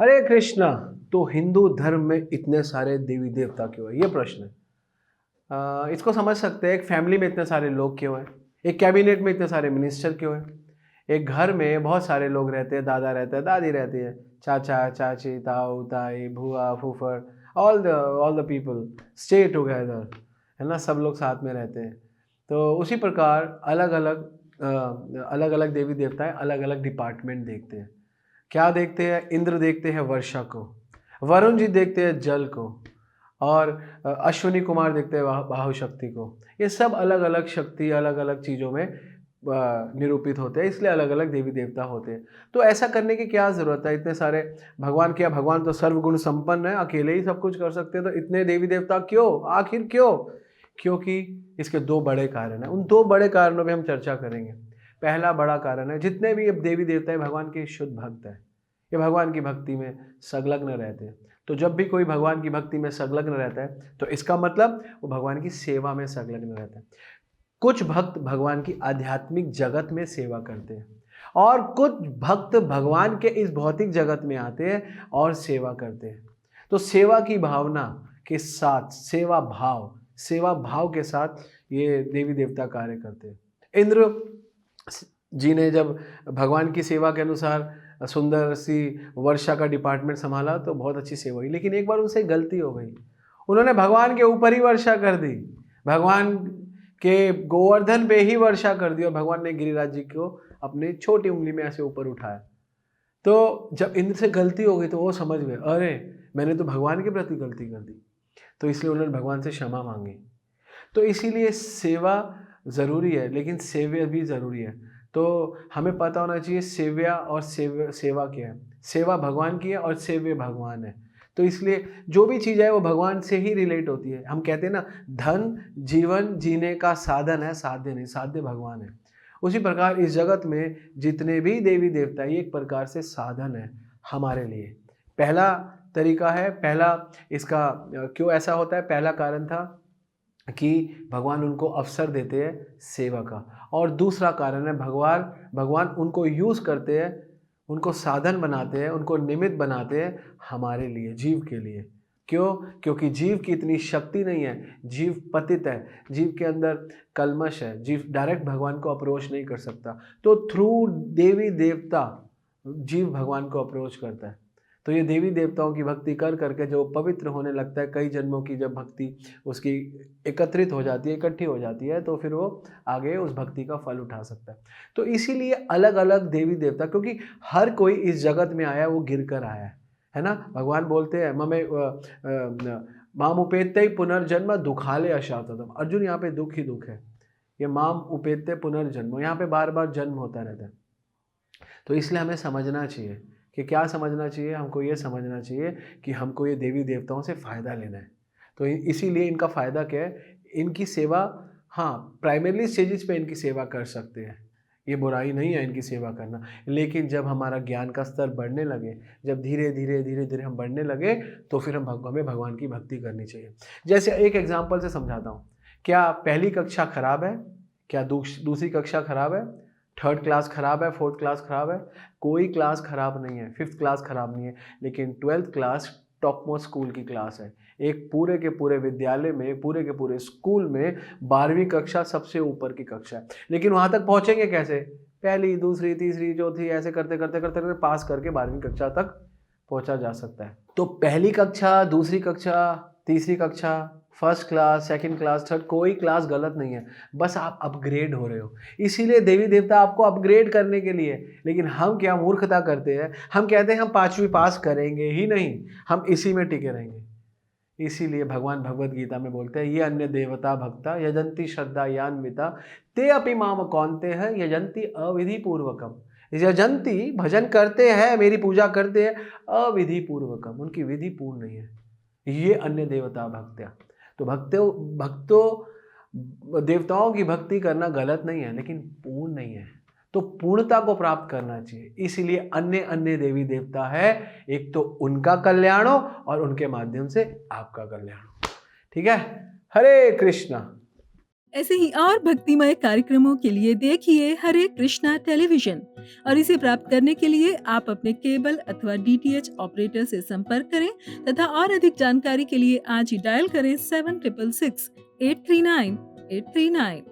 हरे कृष्णा। तो हिंदू धर्म में इतने सारे देवी देवता क्यों है, ये प्रश्न है। इसको समझ सकते हैं, एक फैमिली में इतने सारे लोग क्यों हैं, एक कैबिनेट में इतने सारे मिनिस्टर क्यों हैं, एक घर में बहुत सारे लोग रहते हैं, दादा रहते हैं, दादी रहती है, चाचा चाची, ताऊ ताई, भूआ फूफड़, all the people stay together, है ना, सब लोग साथ में रहते हैं। तो उसी प्रकार अलग अलग देवी देवताएं अलग अलग डिपार्टमेंट देखते हैं। क्या देखते हैं? इंद्र देखते हैं वर्षा को, वरुण जी देखते हैं जल को, और अश्विनी कुमार देखते हैं बाहु शक्ति को। ये सब अलग अलग शक्ति अलग अलग चीज़ों में निरूपित होते हैं, इसलिए अलग अलग देवी देवता होते हैं। तो ऐसा करने की क्या ज़रूरत है? इतने सारे भगवान, क्या भगवान तो सर्वगुण संपन्न है, अकेले ही सब कुछ कर सकते हैं, तो इतने देवी देवता क्यों, आखिर क्यों? क्योंकि इसके दो बड़े कारण हैं। उन दो बड़े कारणों में हम चर्चा करेंगे। पहला बड़ा कारण है, जितने भी देवी देवता है भगवान के शुद्ध भक्त हैं, ये भगवान की भक्ति में संलग्न रहते हैं। तो जब भी कोई भगवान की भक्ति में संलग्न रहता है तो इसका मतलब वो भगवान की सेवा में संलग्न रहता है। कुछ भक्त भगवान की आध्यात्मिक जगत में सेवा करते हैं और कुछ भक्त भगवान के इस भौतिक जगत में आते हैं और सेवा करते हैं। तो सेवा की भावना के साथ, सेवा भाव के साथ ये देवी देवता कार्य करते हैं। इंद्र जी ने जब भगवान की सेवा के अनुसार सुंदर सी वर्षा का डिपार्टमेंट संभाला तो बहुत अच्छी सेवा हुई, लेकिन एक बार उनसे गलती हो गई, उन्होंने भगवान के ऊपर ही वर्षा कर दी, भगवान के गोवर्धन पे ही वर्षा कर दी, और भगवान ने गिरिराज जी को अपनी छोटी उंगली में ऐसे ऊपर उठाया। तो जब इंद्र से गलती हो गई तो वो समझ गए, अरे मैंने तो भगवान के प्रति गलती कर दी, तो इसलिए उन्होंने भगवान से क्षमा मांगी। तो इसीलिए सेवा ज़रूरी है, लेकिन सेव्य भी ज़रूरी है। तो हमें पता होना चाहिए सेव्या और सेवा क्या है। सेवा भगवान की है और सेव्य भगवान है। तो इसलिए जो भी चीज़ है वो भगवान से ही रिलेट होती है। हम कहते हैं ना, धन जीवन जीने का साधन है, साध्य नहीं, साध्य भगवान है। उसी प्रकार इस जगत में जितने भी देवी देवता ये एक प्रकार से साधन है हमारे लिए। पहला तरीका है, पहला इसका क्यों ऐसा होता है, पहला कारण था कि भगवान उनको अवसर देते हैं सेवा का, और दूसरा कारण है भगवान उनको यूज़ करते हैं, उनको साधन बनाते हैं, उनको निमित्त बनाते हैं हमारे लिए, जीव के लिए। क्यों? क्योंकि जीव की इतनी शक्ति नहीं है, जीव पतित है, जीव के अंदर कल्मश है, जीव डायरेक्ट भगवान को अप्रोच नहीं कर सकता। तो थ्रू देवी देवता जीव भगवान को अप्रोच करता है। तो ये देवी देवताओं की भक्ति कर करके जो पवित्र होने लगता है, कई जन्मों की जब भक्ति उसकी एकत्रित हो जाती है, इकट्ठी हो जाती है, तो फिर वो आगे उस भक्ति का फल उठा सकता है। तो इसीलिए अलग अलग देवी देवता, क्योंकि हर कोई इस जगत में आया वो गिर कर आया है ना। भगवान बोलते हैं माम उपेत्य पुनर्जन्म दुखाले अशातम। अर्जुन, यहाँ पे दुख ही दुख है, ये माम उपेत्य पुनर्जन्म, यहाँ पे बार बार जन्म होता रहता है। तो इसलिए हमें समझना चाहिए कि क्या समझना चाहिए, हमको ये समझना चाहिए कि हमको ये देवी देवताओं से फ़ायदा लेना है। तो इसीलिए इनका फ़ायदा क्या है, इनकी सेवा, हाँ प्राइमरी स्टेजेस पे इनकी सेवा कर सकते हैं, ये बुराई नहीं है इनकी सेवा करना। लेकिन जब हमारा ज्ञान का स्तर बढ़ने लगे, जब धीरे धीरे हम बढ़ने लगे, तो फिर हमें भगवान की भक्ति करनी चाहिए। जैसे एक एग्जाम्पल से समझाता हूँ। क्या पहली कक्षा खराब है? क्या दूसरी कक्षा खराब है? थर्ड क्लास खराब है? फोर्थ क्लास खराब है? कोई क्लास खराब नहीं है, फिफ्थ क्लास खराब नहीं है, लेकिन twelfth class top most school की क्लास है। एक पूरे के पूरे विद्यालय में, पूरे के पूरे स्कूल में 12वीं कक्षा सबसे ऊपर की कक्षा है। लेकिन वहाँ तक पहुँचेंगे कैसे? पहली दूसरी तीसरी चौथी ऐसे करते करते करते करते पास करके 12वीं कक्षा तक पहुँचा जा सकता है। तो पहली कक्षा, दूसरी कक्षा, तीसरी कक्षा, first class, second class, third, कोई क्लास गलत नहीं है, बस आप अपग्रेड हो रहे हो। इसीलिए देवी देवता आपको अपग्रेड करने के लिए। लेकिन हम क्या मूर्खता करते हैं, हम कहते हैं हम 5वीं पास करेंगे ही नहीं, हम इसी में टिके रहेंगे। इसीलिए भगवान भगवद गीता में बोलते हैं, ये अन्य देवता भक्ता यजंती श्रद्धा यान्विता ते अपि माम कौन्ते हैं यजंती अविधि पूर्वकम। यजंती भजन करते हैं, मेरी पूजा करते हैं, अविधि पूर्वकम, उनकी विधि पूर्ण नहीं है, ये अन्य देवता भक्त्या। तो भक्तों देवताओं की भक्ति करना गलत नहीं है, लेकिन पूर्ण नहीं है। तो पूर्णता को प्राप्त करना चाहिए, इसीलिए अन्य अन्य देवी देवता है, एक तो उनका कल्याण हो और उनके माध्यम से आपका कल्याण हो। ठीक है, हरे कृष्णा। ऐसे ही और भक्तिमय कार्यक्रमों के लिए देखिए हरे कृष्णा टेलीविजन और इसे प्राप्त करने के लिए आप अपने केबल अथवा डीटीएच ऑपरेटर से संपर्क करें तथा और अधिक जानकारी के लिए आज ही डायल करें 7666 839 839।